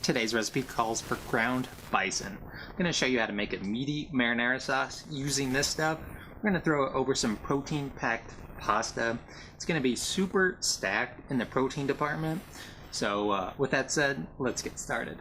Today's recipe calls for ground bison. I'm going to show you how to make a meaty marinara sauce using this stuff. We're going to throw it over some protein-packed pasta. It's going to be super stacked in the protein department. So with that said, let's get started.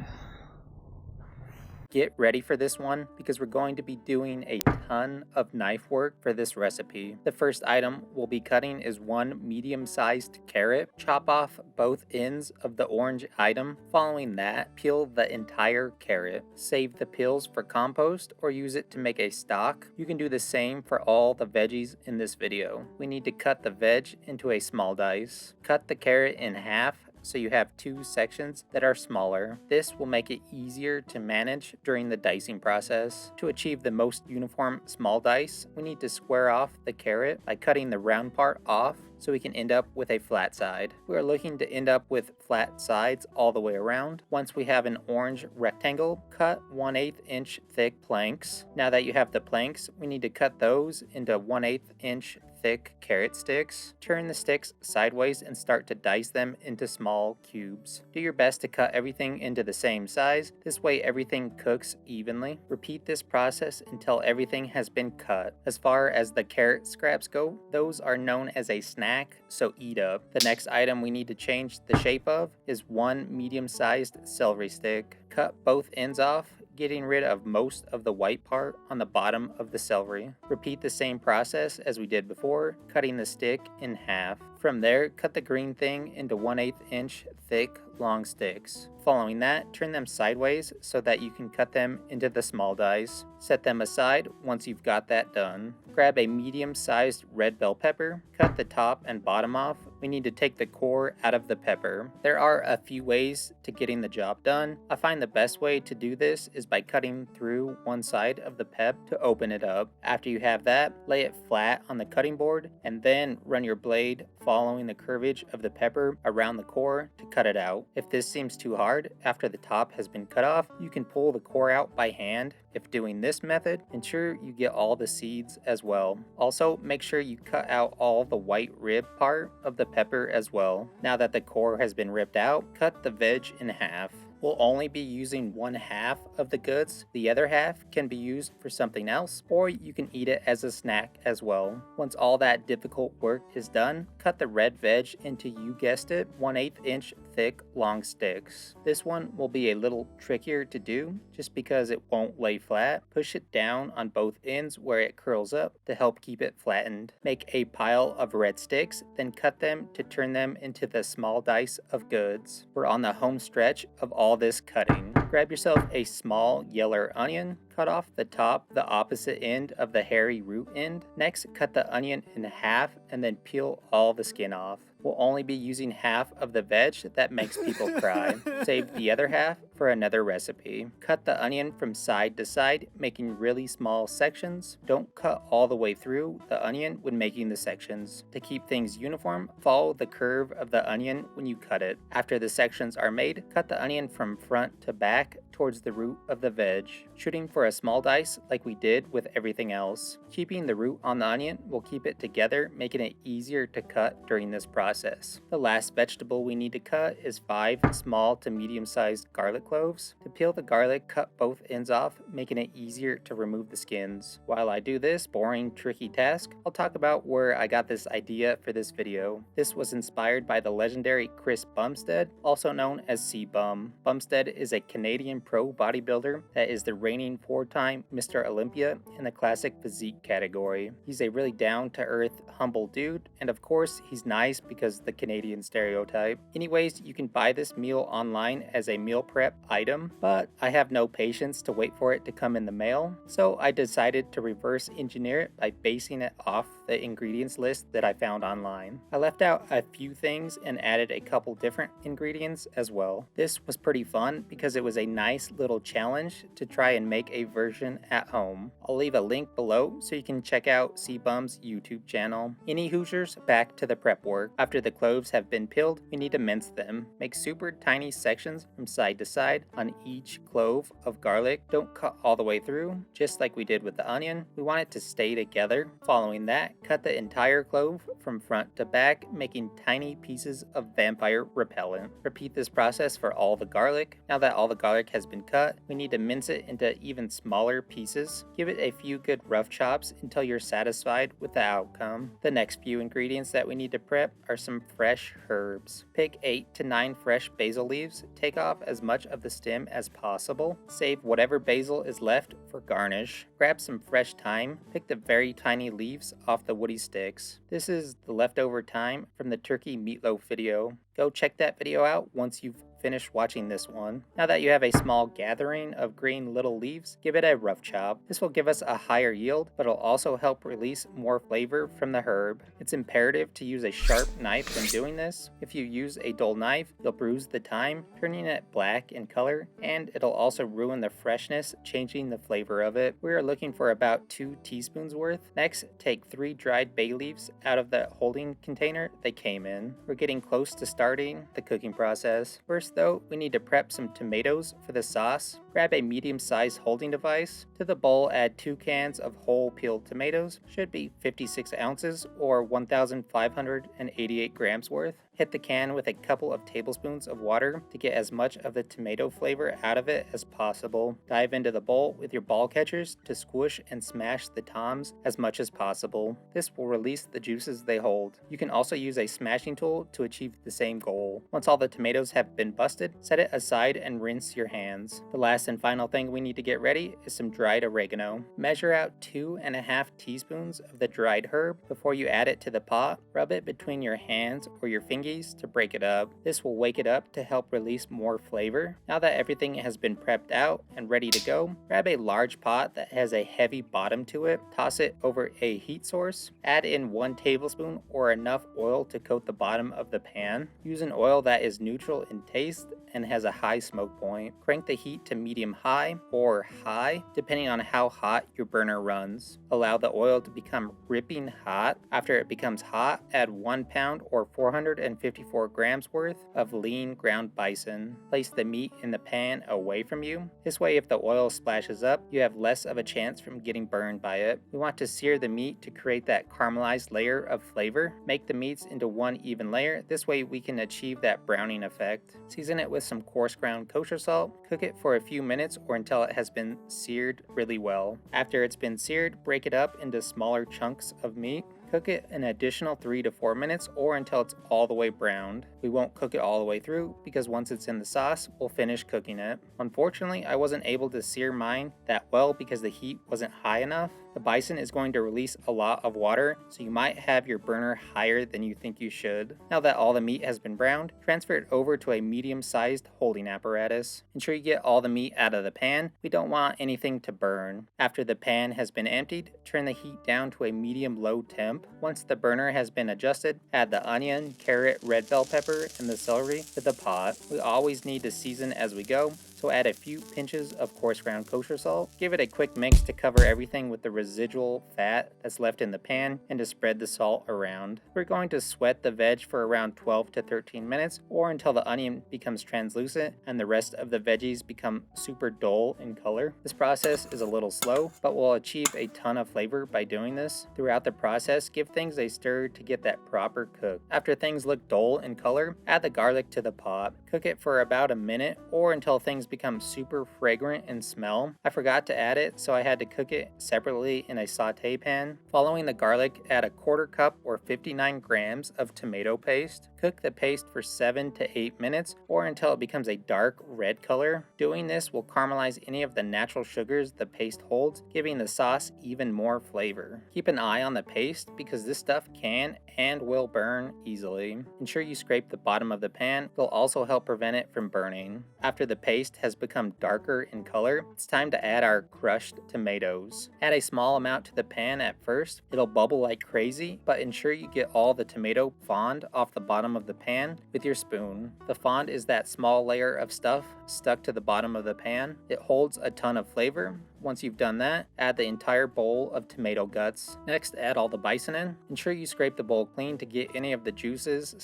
Get ready for this one because we're going to be doing a ton of knife work for this recipe. The first item we'll be cutting is one medium-sized carrot. Chop off both ends of the orange item. Following that, peel the entire carrot. Save the peels for compost or use it to make a stock. You can do the same for all the veggies in this video. We need to cut the veg into a small dice. Cut the carrot in half so you have two sections that are smaller. This will make it easier to manage during the dicing process. To achieve the most uniform small dice, we need to square off the carrot by cutting the round part off so we can end up with a flat side. We are looking to end up with flat sides all the way around. Once we have an orange rectangle, cut 1/8 inch thick planks. Now that you have the planks, we need to cut those into 1/8 inch thick carrot sticks. Turn the sticks sideways and start to dice them into small cubes. Do your best to cut everything into the same size. This way everything cooks evenly. Repeat this process until everything has been cut. As far as the carrot scraps go, those are known as a snack, so eat up. The next item we need to change the shape of is one medium-sized celery stick. Cut both ends off, getting rid of most of the white part on the bottom of the celery. Repeat the same process as we did before, cutting the stick in half. From there, cut the green thing into 1/8 inch thick long sticks. Following that, turn them sideways so that you can cut them into the small dice. Set them aside once you've got that done. Grab a medium-sized red bell pepper, cut the top and bottom off. We need to take the core out of the pepper. There are a few ways to getting the job done. I find the best way to do this is by cutting through one side of the pep to open it up. After you have that, lay it flat on the cutting board and then run your blade following the curvage of the pepper around the core to cut it out. If this seems too hard after the top has been cut off, you can pull the core out by hand. If doing this method, ensure you get all the seeds as well. Also, make sure you cut out all the white rib part of the pepper as well. Now that the core has been ripped out, cut the veg in half. We'll only be using one half of the goods. The other half can be used for something else, or you can eat it as a snack as well. Once all that difficult work is done, cut the red veg into, you guessed it, 1/8 inch thick long sticks. This one will be a little trickier to do just because it won't lay flat. Push it down on both ends where it curls up to help keep it flattened. Make a pile of red sticks, then cut them to turn them into the small dice of goods. We're on the home stretch of all this cutting. Grab yourself a small yellow onion, cut off the top, the opposite end of the hairy root end. Next, cut the onion in half and then peel all the skin off. We'll only be using half of the veg that makes people cry. Save the other half for another recipe. Cut the onion from side to side, making really small sections. Don't cut all the way through the onion when making the sections. To keep things uniform, follow the curve of the onion when you cut it. After the sections are made, cut the onion from front to back towards the root of the veg, shooting for a small dice like we did with everything else. Keeping the root on the onion will keep it together, making it easier to cut during this process. The last vegetable we need to cut is 5 small to medium-sized garlic cloves. To peel the garlic, cut both ends off, making it easier to remove the skins. While I do this boring, tricky task, I'll talk about where I got this idea for this video. This was inspired by the legendary Chris Bumstead, also known as CBum. Bumstead is a Canadian pro bodybuilder that is the reigning 4-time Mr. Olympia in the classic physique category. He's a really down-to-earth, humble dude, and of course, he's nice because the Canadian stereotype. Anyways, you can buy this meal online as a meal prep item, but I have no patience to wait for it to come in the mail, so I decided to reverse engineer it by basing it off the ingredients list that I found online. I left out a few things and added a couple different ingredients as well. This was pretty fun because it was a nice little challenge to try and make a version at home. I'll leave a link below so you can check out CBum's YouTube channel. Any Hoosiers, back to the prep work. After the cloves have been peeled, we need to mince them. Make super tiny sections from side to side side on each clove of garlic. Don't cut all the way through, just like we did with the onion. We want it to stay together. Following that, cut the entire clove from front to back, making tiny pieces of vampire repellent. Repeat this process for all the garlic. Now that all the garlic has been cut, we need to mince it into even smaller pieces. Give it a few good rough chops until you're satisfied with the outcome. The next few ingredients that we need to prep are some fresh herbs. Pick 8 to 9 fresh basil leaves. Take off as much of the stem as possible. Save whatever basil is left for garnish. Grab some fresh thyme. Pick the very tiny leaves off the woody sticks. This is the leftover thyme from the turkey meatloaf video. Go check that video out once you've finished watching this one. Now that you have a small gathering of green little leaves, give it a rough chop. This will give us a higher yield, but it'll also help release more flavor from the herb. It's imperative to use a sharp knife when doing this. If you use a dull knife, you'll bruise the thyme, turning it black in color, and it'll also ruin the freshness, changing the flavor of it. We are looking for about 2 teaspoons worth. Next, take 3 dried bay leaves out of the holding container they came in. We're getting close to starting the cooking process. First though, we need to prep some tomatoes for the sauce. Grab a medium-sized holding device. To the bowl, add 2 cans of whole peeled tomatoes. Should be 56 ounces or 1,588 grams worth. Hit the can with a couple of tablespoons of water to get as much of the tomato flavor out of it as possible. Dive into the bowl with your ball catchers to squish and smash the toms as much as possible. This will release the juices they hold. You can also use a smashing tool to achieve the same goal. Once all the tomatoes have been busted, set it aside and rinse your hands. The last and final thing we need to get ready is some dried oregano. Measure out 2.5 teaspoons of the dried herb before you add it to the pot. Rub it between your hands or your fingers to break it up. This will wake it up to help release more flavor. Now that everything has been prepped out and ready to go, grab a large pot that has a heavy bottom to it, toss it over a heat source, add in 1 tablespoon or enough oil to coat the bottom of the pan. Use an oil that is neutral in taste and has a high smoke point. Crank the heat to medium high or high, depending on how hot your burner runs. Allow the oil to become ripping hot. After it becomes hot, add 1 pound or 454 grams worth of lean ground bison. Place the meat in the pan away from you. This way, if the oil splashes up, you have less of a chance from getting burned by it. We want to sear the meat to create that caramelized layer of flavor. Make the meats into one even layer. This way we can achieve that browning effect. Season it with some coarse ground kosher salt. Cook it for a few minutes or until it has been seared really well. After it's been seared, break it up into smaller chunks of meat. Cook it an additional 3 to 4 minutes or until it's all the way browned. We won't cook it all the way through because once it's in the sauce, we'll finish cooking it. Unfortunately, I wasn't able to sear mine that well because the heat wasn't high enough. The bison is going to release a lot of water, so you might have your burner higher than you think you should. Now that all the meat has been browned, transfer it over to a medium-sized holding apparatus. Ensure you get all the meat out of the pan. We don't want anything to burn. After the pan has been emptied, turn the heat down to a medium-low temp. Once the burner has been adjusted, add the onion, carrot, red bell pepper, and the celery to the pot. We always need to season as we go, so add a few pinches of coarse ground kosher salt. Give it a quick mix to cover everything with the residual fat that's left in the pan and to spread the salt around. We're going to sweat the veg for around 12 to 13 minutes or until the onion becomes translucent and the rest of the veggies become super dull in color. This process is a little slow, but we'll achieve a ton of flavor by doing this. Throughout the process, give things a stir to get that proper cook. After things look dull in color, add the garlic to the pot. Cook it for about a minute or until things become super fragrant and smell. I forgot to add it, so I had to cook it separately in a saute pan. Following the garlic, add a 1/4 cup or 59 grams of tomato paste. Cook the paste for 7 to 8 minutes or until it becomes a dark red color. Doing this will caramelize any of the natural sugars the paste holds, giving the sauce even more flavor. Keep an eye on the paste because this stuff can and will burn easily. Ensure you scrape the bottom of the pan. It'll also help prevent it from burning. After the paste has become darker in color, it's time to add our crushed tomatoes. Add a small amount to the pan at first. It'll bubble like crazy, but ensure you get all the tomato fond off the bottom of the pan with your spoon. The fond is that small layer of stuff stuck to the bottom of the pan. It holds a ton of flavor. Once you've done that, add the entire bowl of tomato guts. Next, add all the bison in. Ensure you scrape the bowl clean to get any of the juices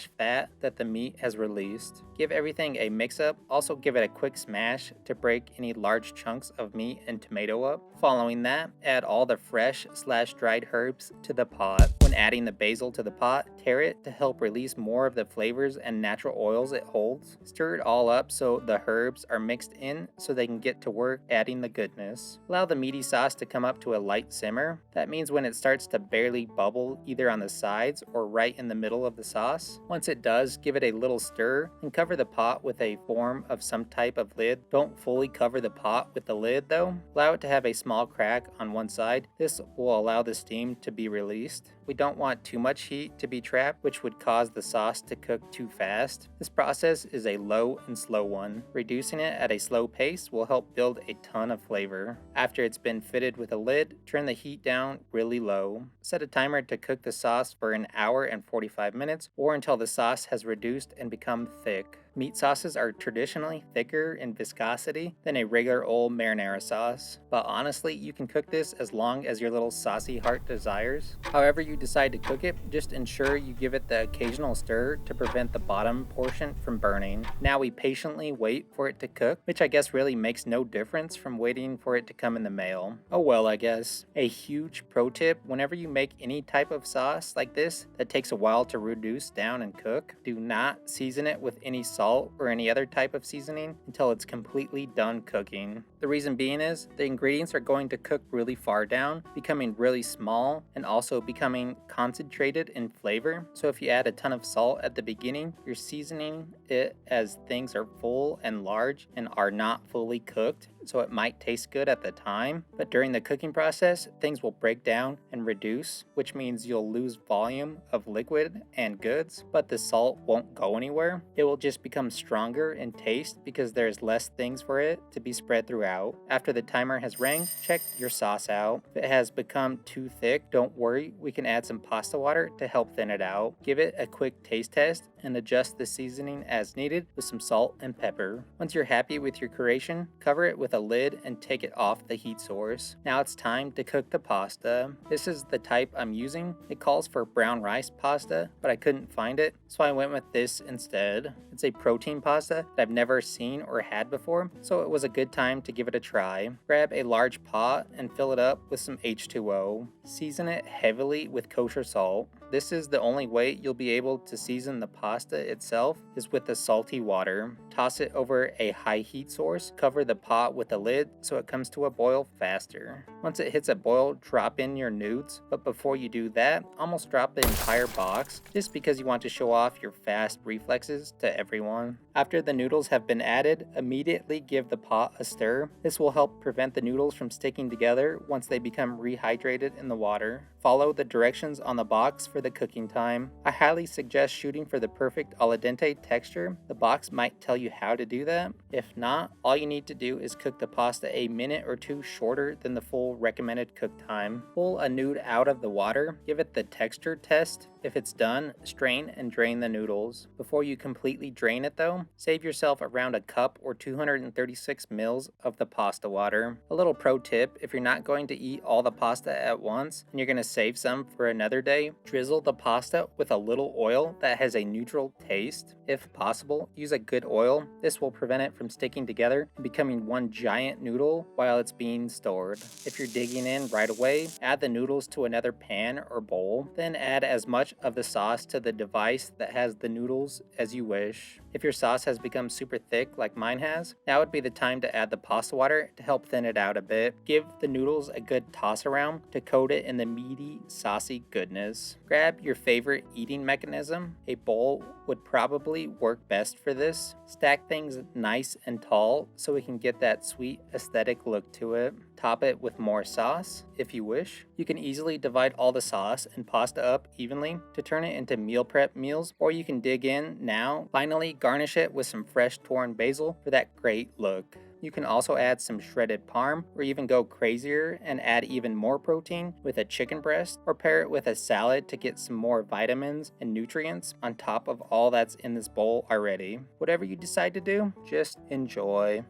/ fat that the meat has released. Give everything a mix up. Also give it a quick smash to break any large chunks of meat and tomato up. Following that, add all the fresh / dried herbs to the pot. When adding the basil to the pot, tear it to help release more of the flavors and natural oils it holds. Stir it all up so the herbs are mixed in so they can get to work adding the goodness. Allow the meaty sauce to come up to a light simmer. That means when it starts to barely bubble either on the sides or right in the middle of the sauce. Once it does, give it a little stir and cover the pot with a form of some type of lid. Don't fully cover the pot with the lid though. Allow it to have a small crack on one side. This will allow the steam to be released. We don't want too much heat to be trapped, which would cause the sauce to cook too fast. This process is a low and slow one. Reducing it at a slow pace will help build a ton of flavor. After it's been fitted with a lid, turn the heat down really low. Set a timer to cook the sauce for an hour and 45 minutes or until the sauce has reduced and become thick. Meat sauces are traditionally thicker in viscosity than a regular old marinara sauce, but honestly, you can cook this as long as your little saucy heart desires. However you decide to cook it, just ensure you give it the occasional stir to prevent the bottom portion from burning. Now we patiently wait for it to cook, which I guess really makes no difference from waiting for it to come in the mail. Oh well, I guess. A huge pro tip, whenever you make any type of sauce like this that takes a while to reduce down and cook, do not season it with any salt or any other type of seasoning until it's completely done cooking. The reason being is the ingredients are going to cook really far down, becoming really small and also becoming concentrated in flavor. So if you add a ton of salt at the beginning, you're seasoning it as things are full and large and are not fully cooked. So it might taste good at the time, but during the cooking process, things will break down and reduce, which means you'll lose volume of liquid and goods, but the salt won't go anywhere. It will just become stronger in taste because there's less things for it to be spread throughout. After the timer has rang, check your sauce out. If it has become too thick, don't worry, we can add some pasta water to help thin it out. Give it a quick taste test and adjust the seasoning as needed with some salt and pepper. Once you're happy with your creation, cover it with a lid and take it off the heat source. Now it's time to cook the pasta. This is the type I'm using. It calls for brown rice pasta, but I couldn't find it, so I went with this instead. It's a protein pasta that I've never seen or had before, so it was a good time to give it a try. Grab a large pot and fill it up with some H2O. Season it heavily with kosher salt. This is the only way you'll be able to season the pasta itself is with the salty water. Toss it over a high heat source. Cover the pot with a lid so it comes to a boil faster. Once it hits a boil, drop in your nudes, but before you do that, almost drop the entire box just because you want to show off your fast reflexes to everyone. After the noodles have been added, immediately give the pot a stir. This will help prevent the noodles from sticking together once they become rehydrated in the water. Follow the directions on the box for the cooking time. I highly suggest shooting for the perfect al dente texture. The box might tell you how to do that. If not, all you need to do is cook the pasta a minute or two shorter than the full recommended cook time. Pull a nude out of the water, give it the texture test. If it's done, strain and drain the noodles. Before you completely drain it though, save yourself around a cup or 236 mils of the pasta water. A little pro tip, if you're not going to eat all the pasta at once and you're going to save some for another day, drizzle the pasta with a little oil that has a neutral taste. If possible, use a good oil. This will prevent it from sticking together and becoming one giant noodle while it's being stored. If you're digging in right away, add the noodles to another pan or bowl, then add as much of the sauce to the device that has the noodles as you wish. If your sauce has become super thick like mine has, now would be the time to add the pasta water to help thin it out a bit. Give the noodles a good toss around to coat it in the meaty, saucy goodness. Grab your favorite eating mechanism. A bowl would probably work best for this. Stack things nice and tall so we can get that sweet aesthetic look to it. Top it with more sauce if you wish. You can easily divide all the sauce and pasta up evenly to turn it into meal prep meals, or you can dig in now. Finally, garnish it with some fresh torn basil for that great look. You can also add some shredded parm or even go crazier and add even more protein with a chicken breast, or pair it with a salad to get some more vitamins and nutrients on top of all that's in this bowl already. Whatever you decide to do, just enjoy.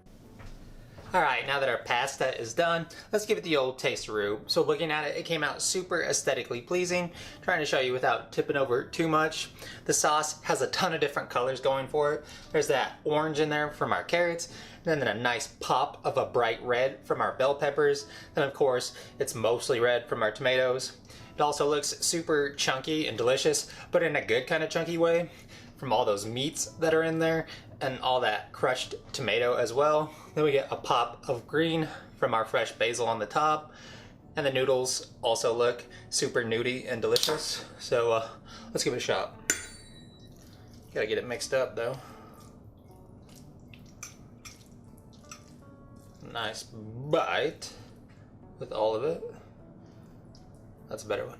Alright, now that our pasta is done, let's give it the old taste-a-roo. So looking at it, it came out super aesthetically pleasing. Trying to show you without tipping over too much. The sauce has a ton of different colors going for it. There's that orange in there from our carrots, and then a nice pop of a bright red from our bell peppers. Then of course, it's mostly red from our tomatoes. It also looks super chunky and delicious, but in a good kind of chunky way, from all those meats that are in there and all that crushed tomato as well. Then we get a pop of green from our fresh basil on the top, and the noodles also look super nudie and delicious. So let's give it a shot. Gotta get it mixed up though. Nice bite with all of it. That's a better one.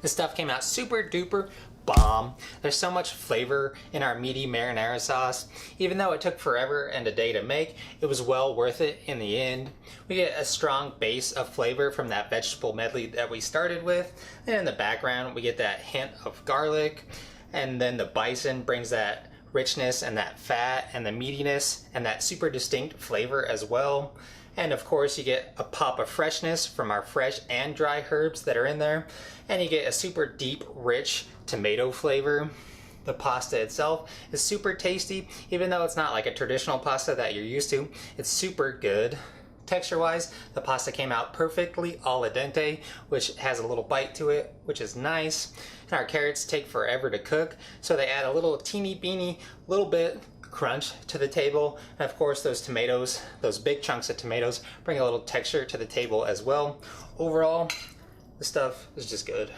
This stuff came out super duper bomb. There's so much flavor in our meaty marinara sauce. Even though it took forever and a day to make, it was well worth it in the end. We get a strong base of flavor from that vegetable medley that we started with. And in the background, we get that hint of garlic. And then the bison brings that richness and that fat and the meatiness and that super distinct flavor as well. And of course you get a pop of freshness from our fresh and dry herbs that are in there. And you get a super deep, rich tomato flavor. The pasta itself is super tasty, even though it's not like a traditional pasta that you're used to. It's super good. Texture-wise, the pasta came out perfectly al dente, which has a little bite to it, which is nice. And our carrots take forever to cook, so they add a little teeny beeny little bit crunch to the table. And of course those tomatoes, those big chunks of tomatoes, bring a little texture to the table as well. Overall, the stuff is just good.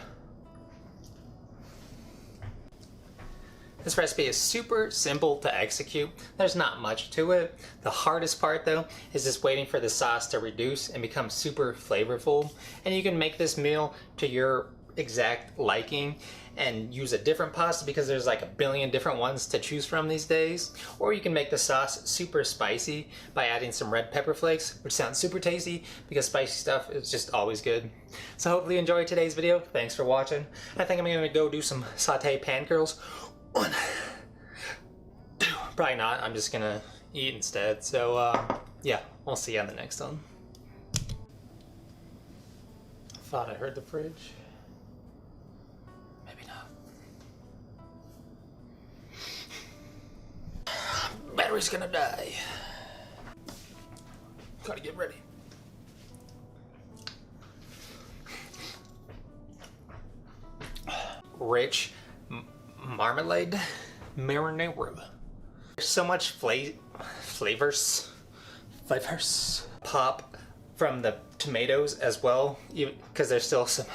This recipe is super simple to execute. There's not much to it. The hardest part though is just waiting for the sauce to reduce and become super flavorful. And you can make this meal to your exact liking and use a different pasta because there's like a billion different ones to choose from these days. Or you can make the sauce super spicy by adding some red pepper flakes, which sounds super tasty because spicy stuff is just always good. So hopefully you enjoyed today's video. Thanks for watching. I think I'm gonna go do some saute pan curls. 1, 2, probably not. I'm just gonna eat instead. So yeah, we'll see you on the next one. I thought I heard the fridge. Maybe not. Battery's gonna die. Gotta get ready. Rich marmalade marinara. There's so much flavors pop from the tomatoes as well, because there's still some